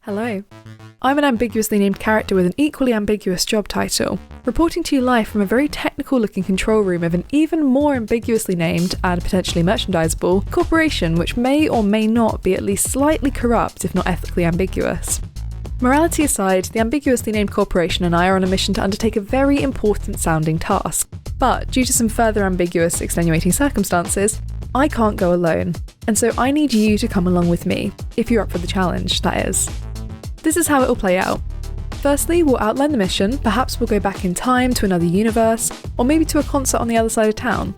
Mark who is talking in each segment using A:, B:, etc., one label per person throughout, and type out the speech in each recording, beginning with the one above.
A: Hello. I'm an ambiguously named character with an equally ambiguous job title, reporting to you live from a very technical looking control room of an even more ambiguously named, and potentially merchandisable, corporation which may or may not be at least slightly corrupt if not ethically ambiguous. Morality aside, the ambiguously named corporation and I are on a mission to undertake a very important sounding task. But due to some further ambiguous extenuating circumstances, I can't go alone, and so I need you to come along with me, if you're up for the challenge, that is. This is how it will play out. Firstly, we'll outline the mission, perhaps we'll go back in time to another universe, or maybe to a concert on the other side of town.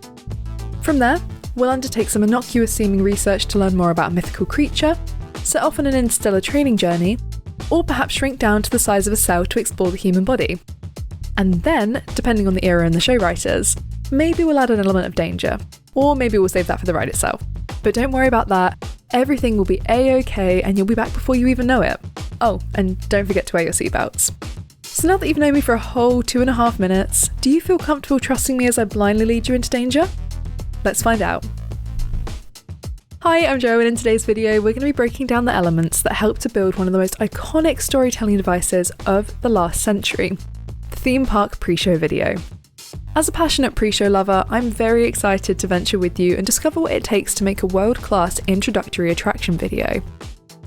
A: From there, we'll undertake some innocuous seeming research to learn more about a mythical creature, set off on an interstellar training journey, or perhaps shrink down to the size of a cell to explore the human body. And then, depending on the era and the show writers, maybe we'll add an element of danger, or maybe we'll save that for the ride itself. But don't worry about that, everything will be a-okay and you'll be back before you even know it. Oh, and don't forget to wear your seatbelts. So now that you've known me for a whole 2.5 minutes, do you feel comfortable trusting me as I blindly lead you into danger? Let's find out. Hi, I'm Jo, and in today's video we're going to be breaking down the elements that help to build one of the most iconic storytelling devices of the last century, the theme park pre-show video. As a passionate pre-show lover, I'm very excited to venture with you and discover what it takes to make a world-class introductory attraction video.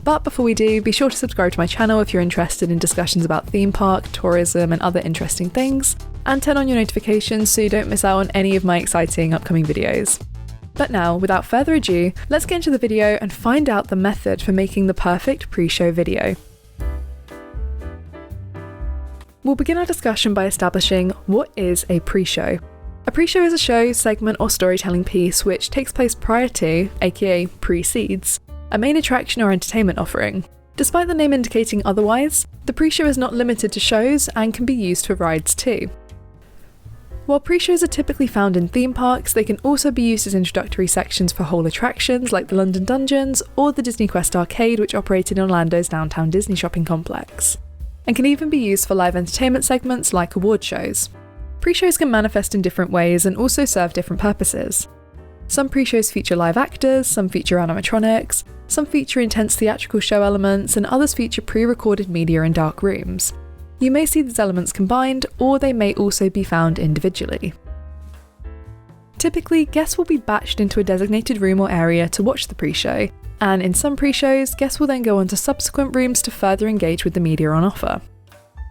A: But before we do, be sure to subscribe to my channel if you're interested in discussions about theme park, tourism and other interesting things, and turn on your notifications so you don't miss out on any of my exciting upcoming videos. But now, without further ado, let's get into the video and find out the method for making the perfect pre-show video. We'll begin our discussion by establishing what is a pre-show. A pre-show is a show, segment or storytelling piece which takes place prior to, aka precedes, a main attraction or entertainment offering. Despite the name indicating otherwise, the pre-show is not limited to shows and can be used for rides too. While pre-shows are typically found in theme parks, they can also be used as introductory sections for whole attractions like the London Dungeons or the Disney Quest Arcade, which operated in Orlando's downtown Disney shopping complex, and can even be used for live entertainment segments like award shows. Pre-shows can manifest in different ways and also serve different purposes. Some pre-shows feature live actors, some feature animatronics, some feature intense theatrical show elements, and others feature pre-recorded media in dark rooms. You may see these elements combined, or they may also be found individually. Typically, guests will be batched into a designated room or area to watch the pre-show, and in some pre-shows, guests will then go on to subsequent rooms to further engage with the media on offer.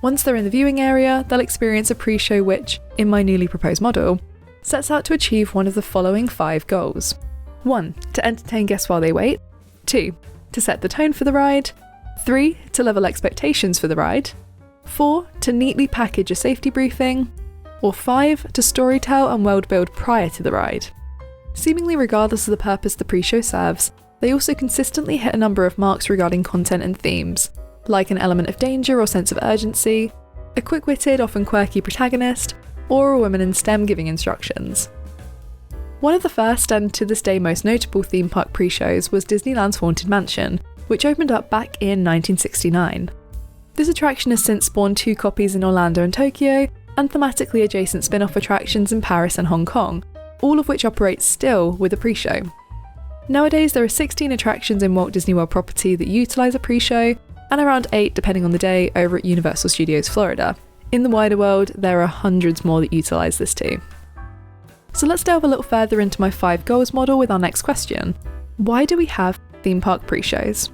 A: Once they're in the viewing area, they'll experience a pre-show which, in my newly proposed model, sets out to achieve one of the following 5 goals. 1. To entertain guests while they wait. 2. To set the tone for the ride. 3. To level expectations for the ride. 4. To neatly package a safety briefing. Or 5. To storytell and world build prior to the ride. Seemingly regardless of the purpose the pre-show serves, they also consistently hit a number of marks regarding content and themes, like an element of danger or sense of urgency, a quick-witted, often quirky protagonist, or a woman in STEM giving instructions. One of the first and to this day most notable theme park pre-shows was Disneyland's Haunted Mansion, which opened up back in 1969. This attraction has since spawned 2 copies in Orlando and Tokyo, and thematically adjacent spin-off attractions in Paris and Hong Kong, all of which operate still with a pre-show. Nowadays there are 16 attractions in Walt Disney World property that utilise a pre-show, and around 8, depending on the day, over at Universal Studios Florida. In the wider world, there are hundreds more that utilise this too. So let's delve a little further into my 5 goals model with our next question. Why do we have theme park pre-shows?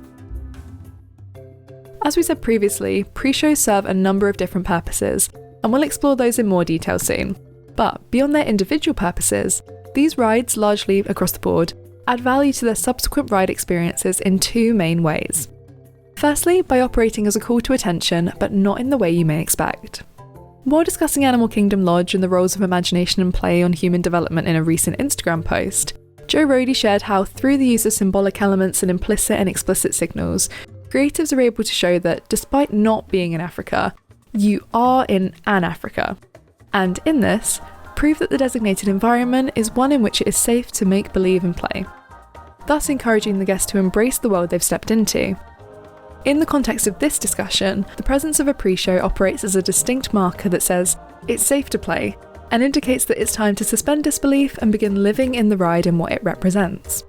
A: As we said previously, pre-shows serve a number of different purposes, and we'll explore those in more detail soon. But beyond their individual purposes, these rides, largely across the board, add value to their subsequent ride experiences in 2 main ways. Firstly, by operating as a call to attention, but not in the way you may expect. While discussing Animal Kingdom Lodge and the roles of imagination and play on human development in a recent Instagram post, Joe Rohde shared how through the use of symbolic elements and implicit and explicit signals, creatives are able to show that despite not being in Africa, you are in an Africa. And in this, prove that the designated environment is one in which it is safe to make believe and play, thus encouraging the guest to embrace the world they've stepped into. In the context of this discussion, the presence of a pre-show operates as a distinct marker that says, it's safe to play, and indicates that it's time to suspend disbelief and begin living in the ride and what it represents.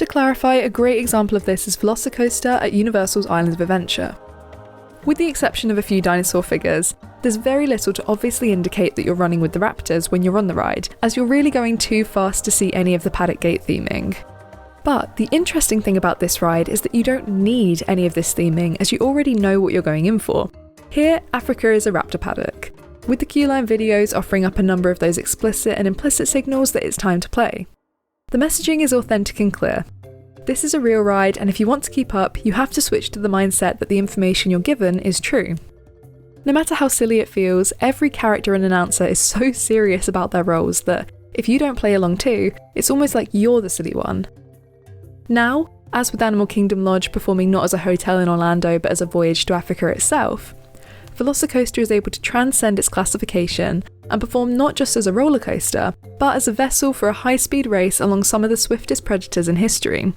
A: To clarify, a great example of this is Velocicoaster at Universal's Islands of Adventure. With the exception of a few dinosaur figures, there's very little to obviously indicate that you're running with the raptors when you're on the ride, as you're really going too fast to see any of the paddock gate theming. But the interesting thing about this ride is that you don't need any of this theming, as you already know what you're going in for. Here, Africa is a raptor paddock, with the queue-line videos offering up a number of those explicit and implicit signals that it's time to play. The messaging is authentic and clear. This is a real ride, and if you want to keep up, you have to switch to the mindset that the information you're given is true. No matter how silly it feels, every character and announcer is so serious about their roles that, if you don't play along too, it's almost like you're the silly one. Now, as with Animal Kingdom Lodge performing not as a hotel in Orlando but as a voyage to Africa itself, Velocicoaster is able to transcend its classification and perform not just as a roller coaster, but as a vessel for a high-speed race along some of the swiftest predators in history.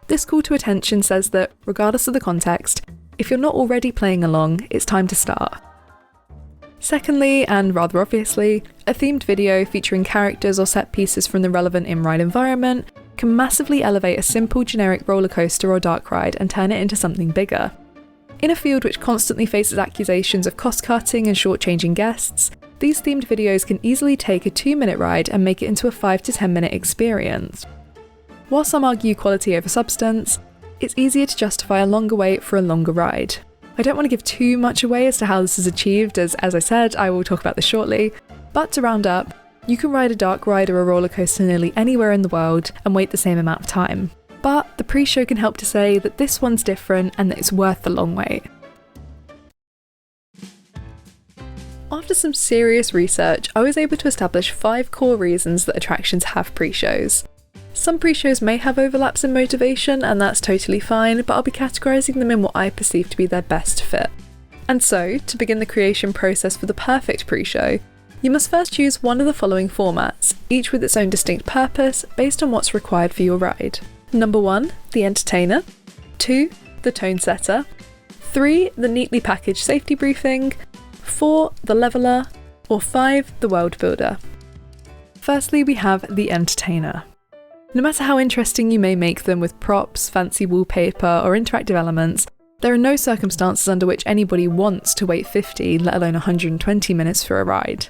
A: This call to attention says that, regardless of the context, if you're not already playing along, it's time to start. Secondly, and rather obviously, a themed video featuring characters or set pieces from the relevant in-ride environment can massively elevate a simple generic roller coaster or dark ride and turn it into something bigger. In a field which constantly faces accusations of cost-cutting and shortchanging guests, these themed videos can easily take a 2-minute ride and make it into a 5 to 10 minute experience. While some argue quality over substance, it's easier to justify a longer wait for a longer ride. I don't want to give too much away as to how this is achieved, as I said, I will talk about this shortly, but to round up, you can ride a dark ride or a roller coaster nearly anywhere in the world and wait the same amount of time. But the pre-show can help to say that this one's different and that it's worth the long wait. After some serious research, I was able to establish 5 core reasons that attractions have pre-shows. Some pre-shows may have overlaps in motivation, and that's totally fine, but I'll be categorising them in what I perceive to be their best fit. And so, to begin the creation process for the perfect pre-show, you must first choose one of the following formats, each with its own distinct purpose, based on what's required for your ride. Number 1, the entertainer. 2, the tone setter. 3, the neatly packaged safety briefing. 4, the leveller. Or 5, the world builder. Firstly, we have the entertainer. No matter how interesting you may make them with props, fancy wallpaper, or interactive elements, there are no circumstances under which anybody wants to wait 50, let alone 120 minutes for a ride.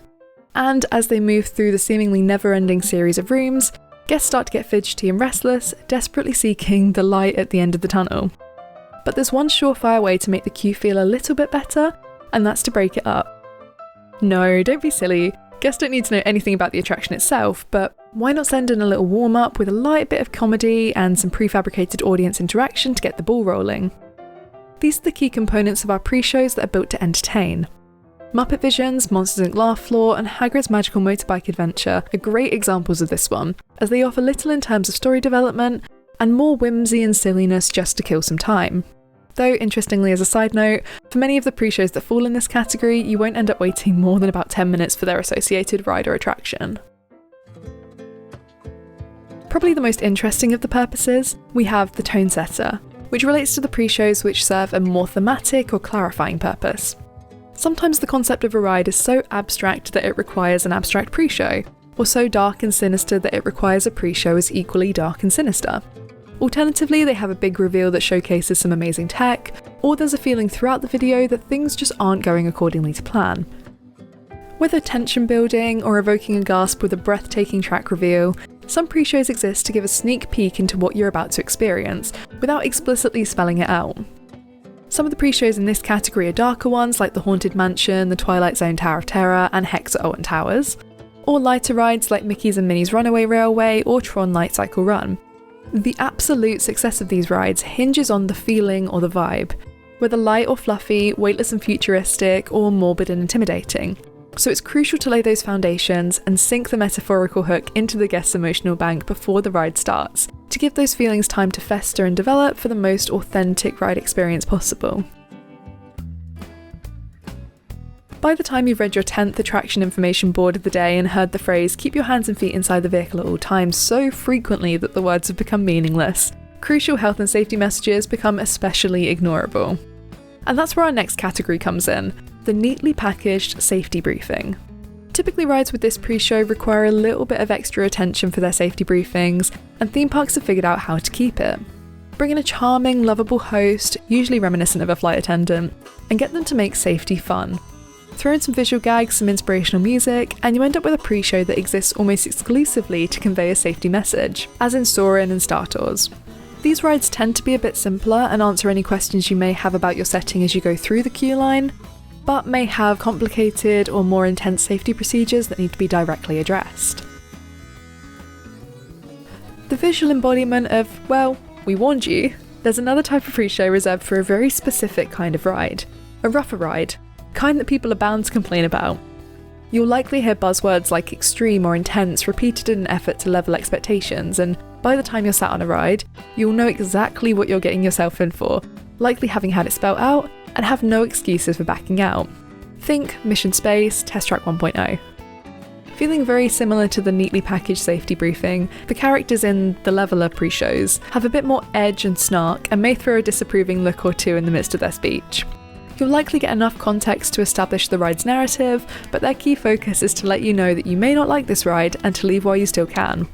A: And as they move through the seemingly never-ending series of rooms, guests start to get fidgety and restless, desperately seeking the light at the end of the tunnel. But there's one surefire way to make the queue feel a little bit better, and that's to break it up. No, don't be silly. Guests don't need to know anything about the attraction itself, but why not send in a little warm-up with a light bit of comedy and some prefabricated audience interaction to get the ball rolling? These are the key components of our pre-shows that are built to entertain. Muppet Visions, Monsters Inc. Laugh Floor, and Hagrid's Magical Motorbike Adventure are great examples of this one, as they offer little in terms of story development and more whimsy and silliness just to kill some time. Though, interestingly as a side note, for many of the pre-shows that fall in this category, you won't end up waiting more than about 10 minutes for their associated ride or attraction. Probably the most interesting of the purposes, we have the tone setter, which relates to the pre-shows which serve a more thematic or clarifying purpose. Sometimes the concept of a ride is so abstract that it requires an abstract pre-show, or so dark and sinister that it requires a pre-show as equally dark and sinister. Alternatively, they have a big reveal that showcases some amazing tech, or there's a feeling throughout the video that things just aren't going accordingly to plan. Whether tension building or evoking a gasp with a breathtaking track reveal, some pre-shows exist to give a sneak peek into what you're about to experience, without explicitly spelling it out. Some of the pre-shows in this category are darker ones like the Haunted Mansion, the Twilight Zone Tower of Terror, and Hex at Alton Towers, or lighter rides like Mickey's and Minnie's Runaway Railway or Tron Light Cycle Run. The absolute success of these rides hinges on the feeling or the vibe, whether light or fluffy, weightless and futuristic, or morbid and intimidating. So it's crucial to lay those foundations and sink the metaphorical hook into the guest's emotional bank before the ride starts, to give those feelings time to fester and develop for the most authentic ride experience possible. By the time you've read your 10th attraction information board of the day and heard the phrase "keep your hands and feet inside the vehicle at all times" so frequently that the words have become meaningless, crucial health and safety messages become especially ignorable. And that's where our next category comes in, the neatly packaged safety briefing. Typically rides with this pre-show require a little bit of extra attention for their safety briefings, and theme parks have figured out how to keep it. Bring in a charming, lovable host, usually reminiscent of a flight attendant, and get them to make safety fun. Throw in some visual gags, some inspirational music, and you end up with a pre-show that exists almost exclusively to convey a safety message, as in Soarin' and Star Tours. These rides tend to be a bit simpler and answer any questions you may have about your setting as you go through the queue line, but may have complicated or more intense safety procedures that need to be directly addressed. The visual embodiment of, well, we warned you. There's another type of pre-show reserved for a very specific kind of ride. A rougher ride. Kind that people are bound to complain about. You'll likely hear buzzwords like extreme or intense repeated in an effort to level expectations, and by the time you're sat on a ride, you'll know exactly what you're getting yourself in for, likely having had it spelt out, and have no excuses for backing out. Think Mission Space, Test Track 1.0. Feeling very similar to the neatly packaged safety briefing, the characters in the Leveler pre-shows have a bit more edge and snark and may throw a disapproving look or two in the midst of their speech. You'll likely get enough context to establish the ride's narrative, but their key focus is to let you know that you may not like this ride and to leave while you still can.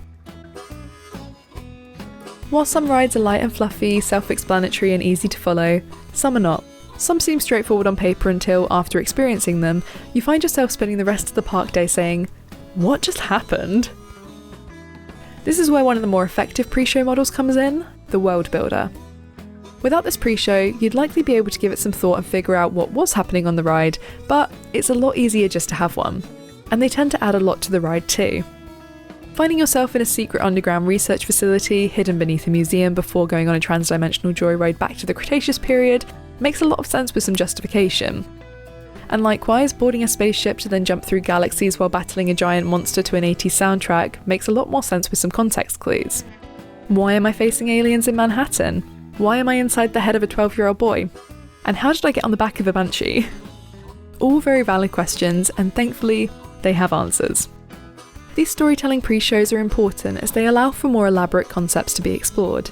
A: While some rides are light and fluffy, self-explanatory and easy to follow, some are not. Some seem straightforward on paper until, after experiencing them, you find yourself spending the rest of the park day saying, "What just happened?" This is where one of the more effective pre-show models comes in, the world builder. Without this pre-show, you'd likely be able to give it some thought and figure out what was happening on the ride, but it's a lot easier just to have one. And they tend to add a lot to the ride too. Finding yourself in a secret underground research facility hidden beneath a museum before going on a trans-dimensional joyride back to the Cretaceous period makes a lot of sense with some justification. And likewise, boarding a spaceship to then jump through galaxies while battling a giant monster to an 80s soundtrack makes a lot more sense with some context clues. Why am I facing aliens in Manhattan? Why am I inside the head of a 12-year-old boy? And how did I get on the back of a banshee? All very valid questions, and thankfully, they have answers. These storytelling pre-shows are important as they allow for more elaborate concepts to be explored.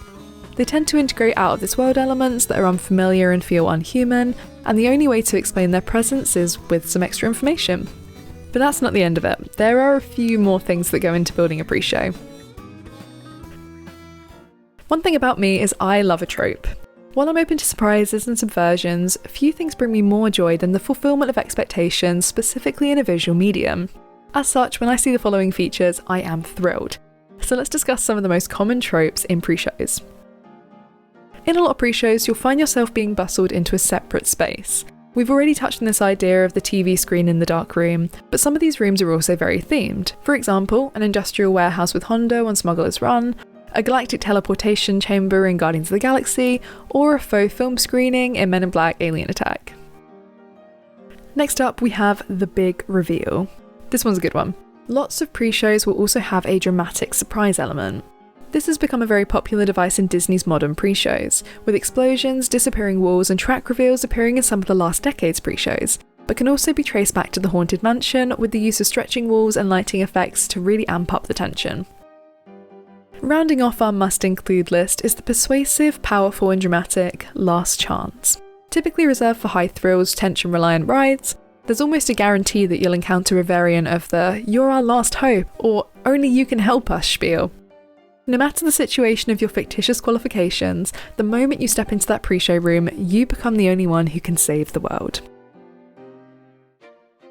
A: They tend to integrate out of this world elements that are unfamiliar and feel unhuman, and the only way to explain their presence is with some extra information. But that's not the end of it. There are a few more things that go into building a pre-show. One thing about me is I love a trope. While I'm open to surprises and subversions, few things bring me more joy than the fulfillment of expectations, specifically in a visual medium. As such, when I see the following features, I am thrilled. So let's discuss some of the most common tropes in pre-shows. In a lot of pre-shows, you'll find yourself being bustled into a separate space. We've already touched on this idea of the TV screen in the dark room, but some of these rooms are also very themed. For example, an industrial warehouse with Hondo on Smuggler's Run, a galactic teleportation chamber in Guardians of the Galaxy, or a faux film screening in Men in Black: Alien Attack. Next up, we have the big reveal. This one's a good one. Lots of pre-shows will also have a dramatic surprise element. This has become a very popular device in Disney's modern pre-shows, with explosions, disappearing walls, and track reveals appearing in some of the last decade's pre-shows, but can also be traced back to the Haunted Mansion with the use of stretching walls and lighting effects to really amp up the tension. Rounding off our must-include list is the persuasive, powerful, and dramatic Last Chance. Typically reserved for high thrills, tension-reliant rides, there's almost a guarantee that you'll encounter a variant of the "you're our last hope" or "only you can help us" spiel. No matter the situation of your fictitious qualifications, the moment you step into that pre-show room, you become the only one who can save the world.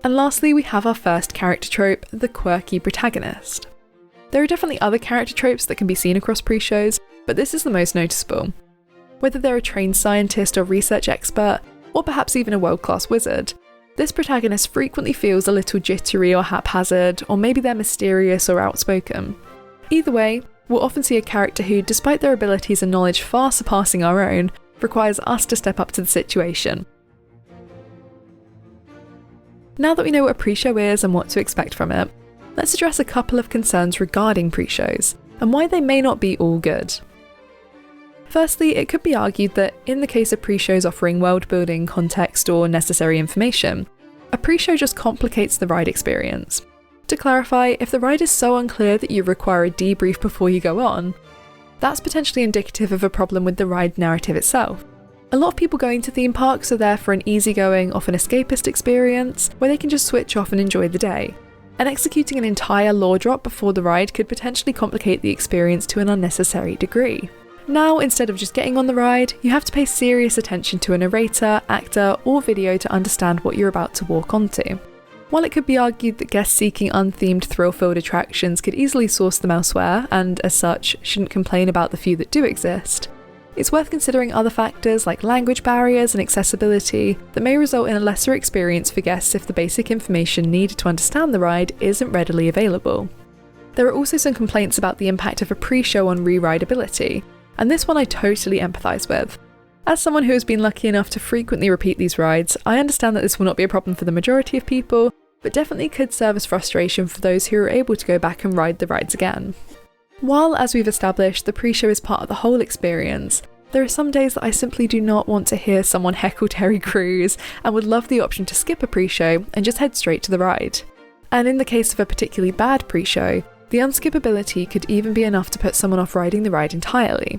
A: And lastly, we have our first character trope, the quirky protagonist. There are definitely other character tropes that can be seen across pre-shows, but this is the most noticeable. Whether they're a trained scientist or research expert, or perhaps even a world-class wizard, this protagonist frequently feels a little jittery or haphazard, or maybe they're mysterious or outspoken. Either way, we'll often see a character who, despite their abilities and knowledge far surpassing our own, requires us to step up to the situation. Now that we know what a pre-show is and what to expect from it, let's address a couple of concerns regarding pre-shows, and why they may not be all good. Firstly, it could be argued that in the case of pre-shows offering world-building, context, or necessary information, a pre-show just complicates the ride experience. To clarify, if the ride is so unclear that you require a debrief before you go on, that's potentially indicative of a problem with the ride narrative itself. A lot of people going to theme parks are there for an easygoing, often escapist experience, where they can just switch off and enjoy the day. and executing an entire lore drop before the ride could potentially complicate the experience to an unnecessary degree. Now, instead of just getting on the ride, you have to pay serious attention to a narrator, actor, or video to understand what you're about to walk onto. While it could be argued that guests seeking unthemed thrill-filled attractions could easily source them elsewhere, and as such, shouldn't complain about the few that do exist, it's worth considering other factors like language barriers and accessibility that may result in a lesser experience for guests if the basic information needed to understand the ride isn't readily available. There are also some complaints about the impact of a pre-show on re-rideability, and this one I totally empathise with. As someone who has been lucky enough to frequently repeat these rides, I understand that this will not be a problem for the majority of people, but definitely could serve as frustration for those who are able to go back and ride the rides again. While, as we've established, the pre-show is part of the whole experience, there are some days that I simply do not want to hear someone heckle Terry Crews and would love the option to skip a pre-show and just head straight to the ride. And in the case of a particularly bad pre-show, the unskippability could even be enough to put someone off riding the ride entirely.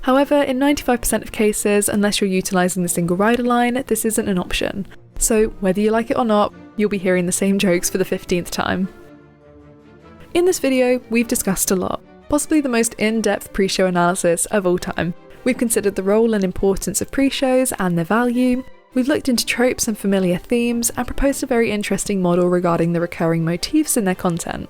A: However, in 95% of cases, unless you're utilising the single rider line, this isn't an option. So whether you like it or not, you'll be hearing the same jokes for the 15th time. In this video, we've discussed a lot, possibly the most in-depth pre-show analysis of all time. We've considered the role and importance of pre-shows and their value, we've looked into tropes and familiar themes, and proposed a very interesting model regarding the recurring motifs in their content.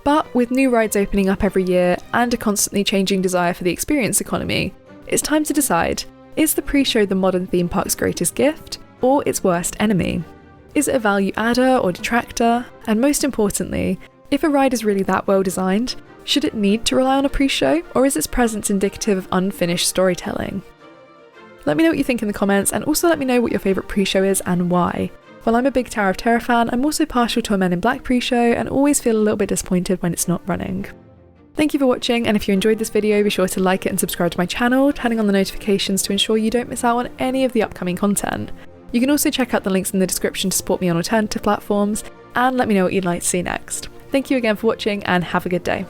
A: But with new rides opening up every year and a constantly changing desire for the experience economy, it's time to decide, is the pre-show the modern theme park's greatest gift, or its worst enemy? Is it a value adder or detractor? And most importantly, if a ride is really that well designed, should it need to rely on a pre-show, or is its presence indicative of unfinished storytelling? Let me know what you think in the comments, and also let me know what your favourite pre-show is and why. While I'm a big Tower of Terror fan, I'm also partial to a Men in Black pre-show and always feel a little bit disappointed when it's not running. Thank you for watching, and if you enjoyed this video, be sure to like it and subscribe to my channel, turning on the notifications to ensure you don't miss out on any of the upcoming content. You can also check out the links in the description to support me on alternative platforms, and let me know what you'd like to see next. Thank you again for watching, and have a good day.